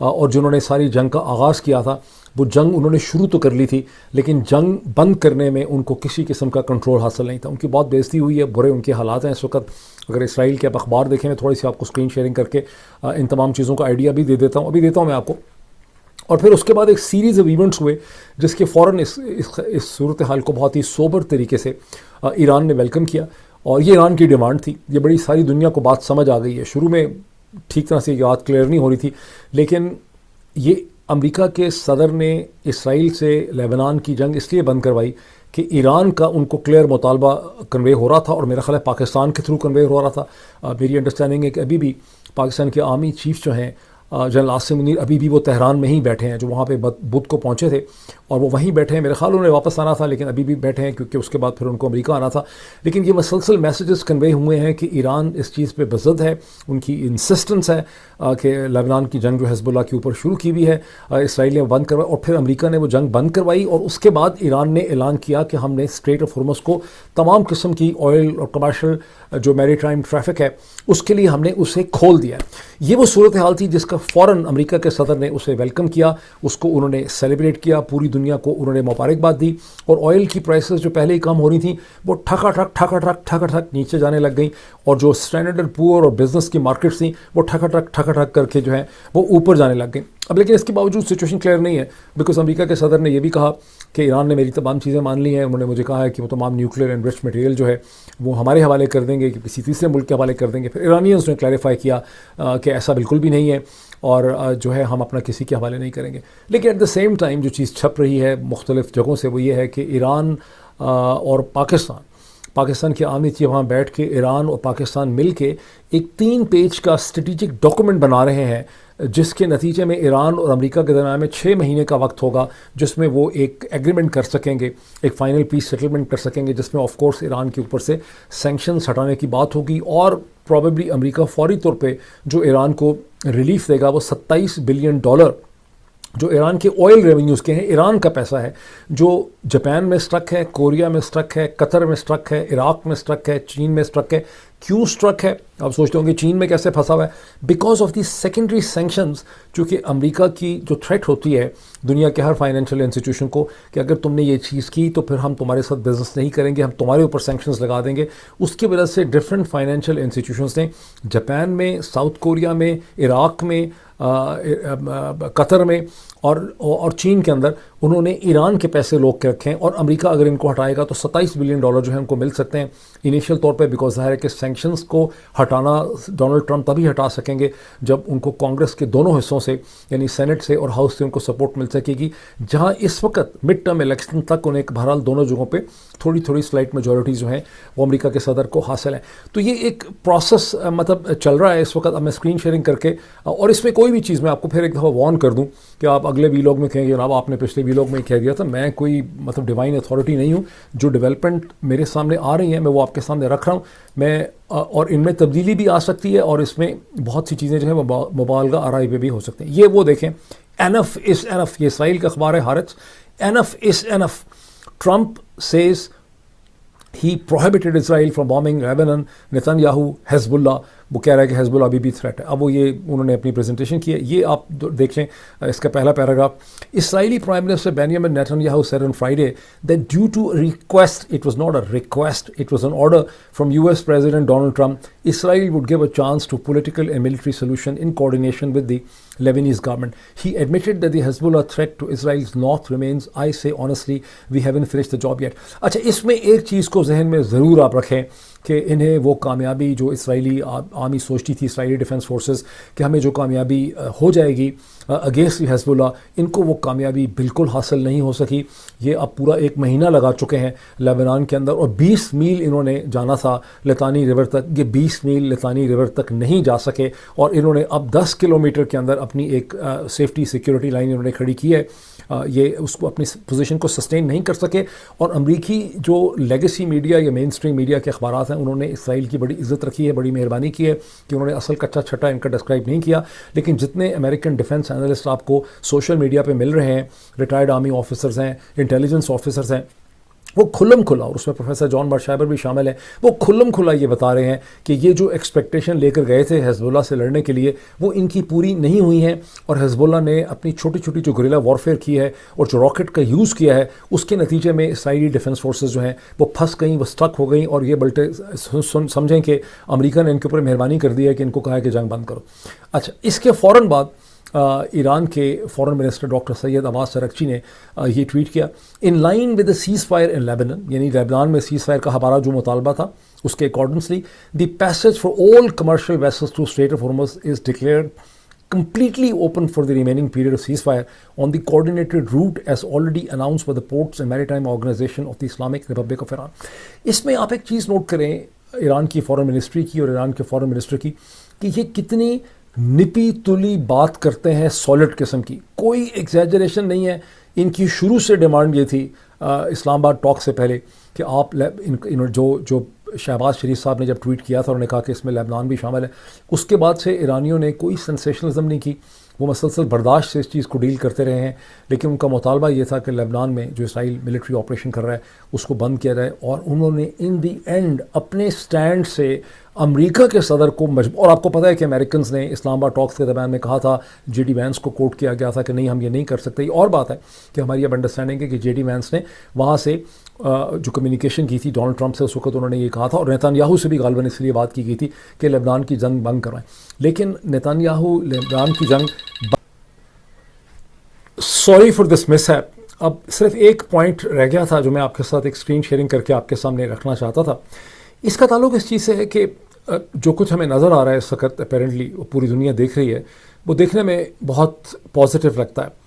اور جنہوں نے ساری جنگ کا آغاز کیا تھا، وہ جنگ انہوں نے شروع تو کر لی تھی لیکن جنگ بند کرنے میں ان کو کسی قسم کا کنٹرول حاصل نہیں تھا. ان کی بہت بےزتی ہوئی ہے، برے ان کے حالات ہیں اس وقت. اگر اسرائیل کے آپ اخبار دیکھیں، میں تھوڑی سی آپ کو اسکرین شیئرنگ کر کے ان تمام چیزوں کا آئیڈیا بھی دے دیتا ہوں، ابھی دیتا ہوں میں آپ کو. اور پھر اس کے بعد ایک سیریز آف ایونٹس ہوئے جس کے فوراً اس صورتحال کو بہت ہی سوبر طریقے سے ایران نے ویلکم کیا. اور یہ ایران کی ڈیمانڈ تھی، یہ بڑی ساری دنیا کو بات سمجھ آ گئی ہے. شروع میں ٹھیک طرح سے یہ بات کلیئر نہیں ہو رہی تھی، لیکن یہ امریکہ کے صدر نے اسرائیل سے لیبنان کی جنگ اس لیے بند کروائی کہ ایران کا ان کو کلیئر مطالبہ کنوے ہو رہا تھا، اور میرا خیال ہے پاکستان کے تھرو کنوے ہو رہا تھا. میری انڈرسٹینڈنگ ہے کہ ابھی بھی پاکستان کے آرمی چیف جو ہیں جنرل عاصم منیر، ابھی بھی وہ تہران میں ہی بیٹھے ہیں، جو وہاں پہ بدھ کو پہنچے تھے اور وہ وہیں بیٹھے ہیں. میرے خیال انہیں واپس آنا تھا لیکن ابھی بھی بیٹھے ہیں کیونکہ اس کے بعد پھر ان کو امریکہ آنا تھا. لیکن یہ مسلسل میسیجز کنوے ہوئے ہیں کہ ایران اس چیز پہ بضد ہے، ان کی انسسٹنس ہے کہ لیبنان کی جنگ جو حزب اللہ کے اوپر شروع کی ہوئی ہے اسرائیل نے بند کروائی، اور پھر امریکہ نے وہ جنگ بند کروائی. اور اس کے بعد ایران نے اعلان کیا کہ ہم نے اسٹریٹ آف ہرمز کو تمام قسم کی آئل اور کمرشل جو میری ٹائم ٹریفک ہے اس کے لیے ہم نے اسے کھول دیا. یہ وہ صورتحال تھی جس کا فوراً امریکہ کے صدر نے اسے ویلکم کیا، اس کو انہوں نے سیلیبریٹ کیا، پوری دنیا کو انہوں نے مبارکباد دی. اور آئل کی پرائسز جو پہلے ہی کم ہو رہی تھیں وہ ٹھک نیچے جانے لگ گئیں، اور جو اسٹینڈرڈ اینڈ پور اور بزنس کی مارکیٹس تھیں وہ ٹھک کر کے جو ہے وہ اوپر جانے لگ گئیں. اب لیکن اس کے باوجود سچویشن کلیئر نہیں ہے، بیکاز امریکہ کے صدر نے یہ بھی کہا کہ ایران نے میری تمام چیزیں مان لی ہیں. انہوں نے مجھے کہا ہے کہ وہ تمام نیوکلیئر انرچڈ مٹیریل جو ہے وہ ہمارے حوالے کر دیں گے، کہ کسی تیسرے ملک کے حوالے کر دیں گے. پھر ایرانیئنس نے کلیریفائی کیا کہ ایسا بالکل بھی نہیں ہے، اور جو ہے ہم اپنا کسی کے حوالے نہیں کریں گے. لیکن ایٹ دا سیم ٹائم جو چیز چھپ رہی ہے مختلف جگہوں سے وہ یہ ہے کہ ایران اور پاکستان کے آرمی چیف وہاں بیٹھ کے ایران اور پاکستان مل کے ایک 3 پیج کا اسٹریٹجک ڈاکومنٹ بنا رہے ہیں، جس کے نتیجے میں ایران اور امریکہ کے درمیان میں 6 مہینے کا وقت ہوگا جس میں وہ ایک ایگریمنٹ کر سکیں گے، ایک فائنل پیس سیٹلمنٹ کر سکیں گے، جس میں آف کورس ایران کے اوپر سے سینکشنز ہٹانے کی بات ہوگی. اور پروبیبلی امریکہ فوری طور پہ جو ایران کو ریلیف دے گا وہ $27 بلین جو ایران کے آئل ریونیوز کے ہیں، ایران کا پیسہ ہے، جو جاپان میں سٹرک ہے، کوریا میں سٹرک ہے، قطر میں سٹرک ہے، عراق میں سٹرک ہے، چین میں سٹرک ہے. کیوں سٹرک ہے؟ آپ سوچتے ہوں گے چین میں کیسے پھنسا ہوا ہے؟ Because of the secondary sanctions. چونکہ امریکہ کی جو تھریٹ ہوتی ہے دنیا کے ہر فائنینشیل انسٹیٹیوشن کو کہ اگر تم نے یہ چیز کی تو پھر ہم تمہارے ساتھ بزنس نہیں کریں گے، ہم تمہارے اوپر سینکشنز لگا دیں گے. اس کی وجہ سے ڈفرینٹ فائنینشیل انسٹیٹیوشنز نے جاپان میں، ساؤتھ کوریا میں، عراق میں، قطر میں اور چین کے اندر انہوں نے ایران کے پیسے لوگ کے رکھے ہیں. اور امریکہ اگر ان کو ہٹائے گا تو $27 بلین جو ہے ان کو مل سکتے ہیں انیشیل طور پہ. بیکاز ظاہر ہے کہ سینکشنز کو ہٹانا ڈونلڈ ٹرمپ تبھی ہٹا سکیں گے جب ان کو کانگریس کے دونوں حصوں سے یعنی سینٹ سے اور ہاؤس سے ان کو سپورٹ مل سکے گی، جہاں اس وقت مڈ ٹرم الیکشن تک انہیں بہرحال دونوں جگہوں پہ تھوڑی سلائٹ میجورٹی جو ہیں وہ امریکہ کے صدر کو حاصل ہیں. تو یہ ایک پروسیس چل رہا ہے اس وقت. اب میں اسکرین شیئرنگ کر کے، اور اس میں کوئی بھی چیز میں آپ کو پھر ایک دفعہ وارن کر دوں کہ آپ اگلے ویلاگ میں کہیں گے جناب آپ نے پچھلے ویلاگ میں ہی کہہ دیا تھا. میں کوئی ڈیوائن اتھارٹی نہیں ہوں. جو ڈیولپمنٹ میرے سامنے آ رہی ہیں میں وہ آپ کے سامنے رکھ رہا ہوں. میں اور ان میں تبدیلی بھی آ سکتی ہے، اور اس میں بہت سی چیزیں جو ہیں وہ مبالغہ آرائی پہ بھی ہو سکتے ہیں. یہ وہ دیکھیں، انف از انف، یہ اسرائیل کا اخبار ہے Haaretz. Enough is enough, Trump says he prohibited Israel from bombing Lebanon. نیتن حزب اللہ، وہ کہہ رہا ہے کہ حزب اللہ ابھی بھی تھریٹ ہے. اب وہ یہ انہوں نے اپنی پریزنٹیشن کی ہے، یہ آپ دیکھیں اس کا پہلا پیراگراف. اسرائیلی پرائم منسٹر بینیامن نیتن said on Friday that due to a request, it was not a request, it was an order from US President Donald Trump, Israel would give a chance to political and military solution in coordination with the Lebanese government. He admitted that the Hezbollah threat to Israel's north remains. I say honestly, we haven't finished the job yet. اچھا، اس میں ایک چیز کو ذہن میں ضرور آپ رکھیں کہ انہیں وہ کامیابی جو اسرائیلی آرمی سوچتی تھی، اسرائیلی ڈیفنس فورسز، کہ ہمیں جو کامیابی ہو جائے گی اگینسٹ حزب اللہ، ان کو وہ کامیابی بالکل حاصل نہیں ہو سکی. یہ اب پورا 1 مہینہ لگا چکے ہیں لیبنان کے اندر، اور 20 میل انہوں نے جانا تھا لتانی ریور تک. یہ 20 میل لتانی ریور تک نہیں جا سکے، اور انہوں نے اب 10 کلومیٹر کے اندر اپنی ایک سیفٹی سیکیورٹی لائن انہوں نے کھڑی کی ہے. یہ اس کو اپنی پوزیشن کو سسٹین نہیں کر سکے. اور امریکی جو لیگیسی میڈیا یا مین اسٹریم میڈیا کے اخبارات ہیں انہوں نے اسرائیل کی بڑی عزت رکھی ہے، بڑی مہربانی کی ہے کہ انہوں نے اصل کچا چھٹا ان کا ڈسکرائب نہیں کیا. لیکن جتنے امریکن ڈیفنس اینالسٹ آپ کو سوشل میڈیا پہ مل رہے ہیں، ریٹائرڈ آرمی آفیسرز ہیں، انٹیلیجنس آفیسرز ہیں، وہ کھلم کھلا، اور اس میں پروفیسر جان بارشائبر بھی شامل ہیں، وہ کھلم کھلا یہ بتا رہے ہیں کہ یہ جو ایکسپیکٹیشن لے کر گئے تھے حزب اللہ سے لڑنے کے لیے وہ ان کی پوری نہیں ہوئی ہیں، اور حزب اللہ نے اپنی چھوٹی چھوٹی جو گریلا وارفیئر کی ہے اور جو راکٹ کا یوز کیا ہے اس کے نتیجے میں اسرائیلی ڈیفنس فورسز جو ہیں وہ پھنس گئیں، وہ اسٹک ہو گئیں، اور یہ بلٹے سمجھیں کہ امریکہ نے ان کے اوپر مہربانی کر دی ہے کہ ان کو کہا ہے کہ جنگ بند کرو۔ اچھا، اس کے فوراً بعد ایران کے فورن منسٹر ڈاکٹر سید عباس ارغچی نے یہ ٹویٹ کیا، in line with the ceasefire in Lebanon, یعنی لیبنان میں سیز فائر کا ہمارا جو مطالبہ تھا اس کے accordingly the passage for all commercial vessels through strait of Hormuz is declared completely open for the remaining period of ceasefire on the coordinated route as already announced by the Ports and Maritime Organization of the Islamic Republic of Iran۔ اس میں آپ ایک چیز note کریں ایران کی فورن ministry کی اور ایران کے فورن minister کی کہ یہ کتنی نپی تلی بات کرتے ہیں، سالڈ قسم کی، کوئی ایگزیجریشن نہیں ہے۔ ان کی شروع سے ڈیمانڈ یہ تھی اسلام آباد ٹاک سے پہلے کہ آپ جو شہباز شریف صاحب نے جب ٹویٹ کیا تھا انہوں نے کہا کہ اس میں لیبنان بھی شامل ہے، اس کے بعد سے ایرانیوں نے کوئی سنسیشنلزم نہیں کی، وہ مسلسل برداشت سے اس چیز کو ڈیل کرتے رہے ہیں، لیکن ان کا مطالبہ یہ تھا کہ لیبنان میں جو اسرائیل ملٹری آپریشن کر رہا ہے اس کو بند کیا جائے، اور انہوں نے ان دی اینڈ اپنے سٹینڈ سے امریکہ کے صدر کو اور آپ کو پتہ ہے کہ امریکنز نے اسلام آباد ٹاکس کے درمیان میں کہا تھا، جے ڈی وینس کو کوٹ کیا گیا تھا کہ نہیں ہم یہ نہیں کر سکتے۔ یہ اور بات ہے کہ ہماری اب انڈرسٹینڈنگ ہے کہ جے ڈی وینس نے وہاں سے جو کمیونیکیشن کی تھی ڈونلڈ ٹرمپ سے، اس وقت انہوں نے یہ کہا تھا، اور نیتن یاہو سے بھی غالباً اس لیے بات کی گئی تھی کہ لبنان کی جنگ بند کروائیں، لیکن نیتن یاہو لبنان کی جنگ sorry for this miss heap. اب صرف ایک پوائنٹ رہ گیا تھا جو میں آپ کے ساتھ ایک اسکرین شیئرنگ کر کے آپ کے سامنے رکھنا چاہتا تھا، اس کا تعلق اس چیز سے ہے کہ جو کچھ ہمیں نظر آ رہا ہے اس وقت اپیرنٹلی پوری دنیا دیکھ رہی ہے وہ دیکھنے میں بہت پازیٹیو لگتا ہے،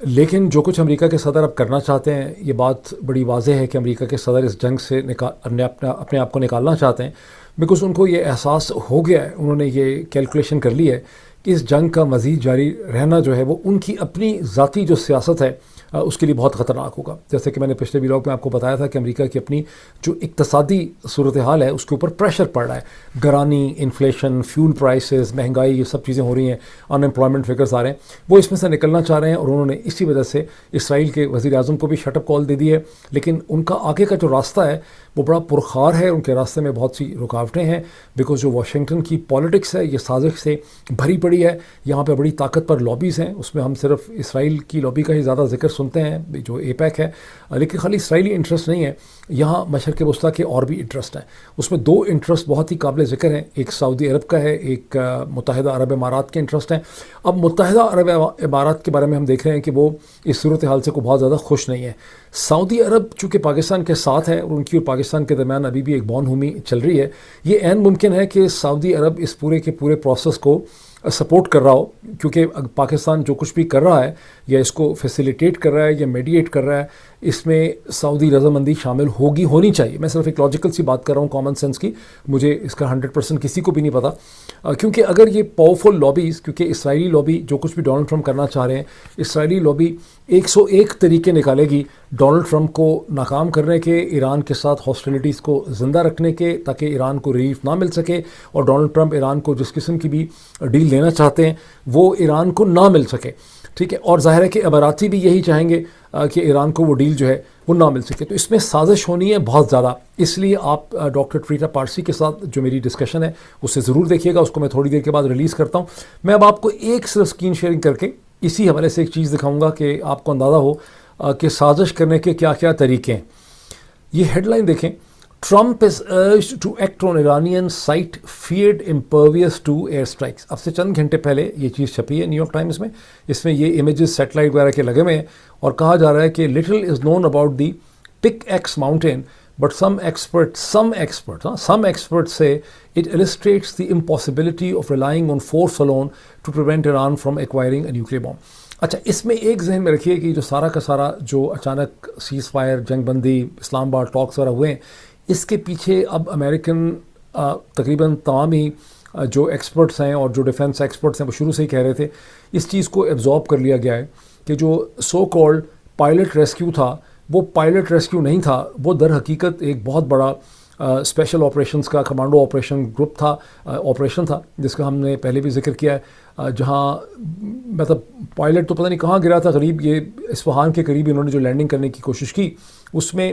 لیکن جو کچھ امریکہ کے صدر اب کرنا چاہتے ہیں یہ بات بڑی واضح ہے کہ امریکہ کے صدر اس جنگ سے اپنے آپ کو نکالنا چاہتے ہیں، بیکاز ان کو یہ احساس ہو گیا ہے، انہوں نے یہ کیلکولیشن کر لی ہے کہ اس جنگ کا مزید جاری رہنا جو ہے وہ ان کی اپنی ذاتی جو سیاست ہے اس کے لیے بہت خطرناک ہوگا۔ جیسے کہ میں نے پچھلے ویلاگ میں آپ کو بتایا تھا کہ امریکہ کی اپنی جو اقتصادی صورتحال ہے اس کے اوپر پریشر پڑ رہا ہے، گرانی، انفلیشن، فیول پرائسز، مہنگائی، یہ سب چیزیں ہو رہی ہیں، ان امپلائمنٹ فگرز آ رہے ہیں، وہ اس میں سے نکلنا چاہ رہے ہیں، اور انہوں نے اسی وجہ سے اسرائیل کے وزیر اعظم کو بھی شٹ اپ کال دے دی ہے، لیکن ان کا آگے کا جو راستہ ہے وہ بڑا پرخار ہے، ان کے راستے میں بہت سی رکاوٹیں ہیں، بیکاز جو واشنگٹن کی پالیٹکس ہے یہ سازش سے بھری پڑی ہے، یہاں پہ بڑی طاقت پر لابیز ہیں، اس میں ہم صرف اسرائیل کی لابی کا ہی زیادہ ذکر سنتے ہیں جو اے پیک ہے، لیکن خالی اسرائیلی انٹرسٹ نہیں ہے، یہاں مشرق وسطیٰ کے اور بھی انٹرسٹ ہیں، اس میں دو انٹرسٹ بہت ہی قابل ذکر ہیں، ایک سعودی عرب کا ہے، ایک متحدہ عرب امارات کے انٹرسٹ ہیں۔ اب متحدہ عرب امارات کے بارے میں ہم دیکھ رہے ہیں کہ وہ اس صورتحال سے کو بہت زیادہ خوش نہیں ہے۔ سعودی عرب چونکہ پاکستان کے ساتھ ہے اور ان کی اور پاکستان کے درمیان ابھی بھی ایک بون ہومی چل رہی ہے، یہ عین ممکن ہے کہ سعودی عرب اس پورے کے پورے پروسیس کو سپورٹ کر رہا ہو، کیونکہ پاکستان جو کچھ بھی کر رہا ہے یا اس کو فیسیلیٹیٹ کر رہا ہے یا میڈیٹ کر رہا ہے، اس میں سعودی رضامندی شامل ہونی چاہیے۔ میں صرف ایک لاجیکل سی بات کر رہا ہوں کامن سینس کی، مجھے اس کا 100% کسی کو بھی نہیں پتا، کیونکہ اگر یہ پاورفل لابیز، کیونکہ اسرائیلی لابی جو کچھ بھی ڈونلڈ ٹرمپ کرنا چاہ رہے ہیں، اسرائیلی لابی 101 طریقے نکالے گی ڈونلڈ ٹرمپ کو ناکام کرنے کے، ایران کے ساتھ ہاسٹیلٹیز کو زندہ رکھنے کے، تاکہ ایران کو ریلیف نہ مل سکے، اور ڈونلڈ ٹرمپ ایران کو جس قسم کی بھی ڈیل دینا چاہتے ہیں وہ ایران کو نہ مل سکے، ٹھیک ہے، اور ظاہر ہے کہ اماراتی بھی یہی چاہیں گے کہ ایران کو وہ ڈیل جو ہے وہ نہ مل سکے، تو اس میں سازش ہونی ہے بہت زیادہ۔ اس لیے آپ ڈاکٹر ٹریٹا پارسی کے ساتھ جو میری ڈسکشن ہے اسے ضرور دیکھیے گا، اس کو میں تھوڑی دیر کے بعد ریلیز کرتا ہوں۔ میں اب آپ کو ایک صرف اسکرین شیئرنگ کر کے اسی حوالے سے ایک چیز دکھاؤں گا کہ آپ کو اندازہ ہو کہ سازش کرنے کے کیا کیا طریقے ہیں۔ یہ ہیڈ لائن دیکھیں، Trump is urged to act on Iranian site feared impervious to air strikes۔ اب سے چند گھنٹے پہلے یہ چیز چھپی ہے نیو یارک ٹائمز میں، اس میں یہ امیجز سیٹلائٹ وغیرہ کے لگے ہوئے ہیں، اور کہا جا رہا ہے کہ little is known about the Pickaxe Mountain but some experts say it illustrates the impossibility of relying on force alone to prevent Iran from acquiring a nuclear bomb۔ اچھا، اس میں ایک ذہن میں رکھیے کہ جو سارا کا سارا جو اچانک سیز فائر، جنگ بندی، اسلام آباد ٹاکس وغیرہ ہوئے ہیں، اس کے پیچھے اب امریکن تقریباً تمام ہی جو ایکسپرٹس ہیں اور جو ڈیفنس ایکسپرٹس ہیں وہ شروع سے ہی کہہ رہے تھے، اس چیز کو ایبزارب کر لیا گیا ہے کہ جو سو کالڈ پائلٹ ریسکیو تھا وہ پائلٹ ریسکیو نہیں تھا، وہ در حقیقت ایک بہت بڑا اسپیشل آپریشنز کا کمانڈو آپریشن گروپ تھا، آپریشن تھا، جس کا ہم نے پہلے بھی ذکر کیا ہے، جہاں مطلب پائلٹ تو پتہ نہیں کہاں گرا تھا، قریب یہ اصفہان کے قریب انہوں نے جو لینڈنگ کرنے کی کوشش کی، اس میں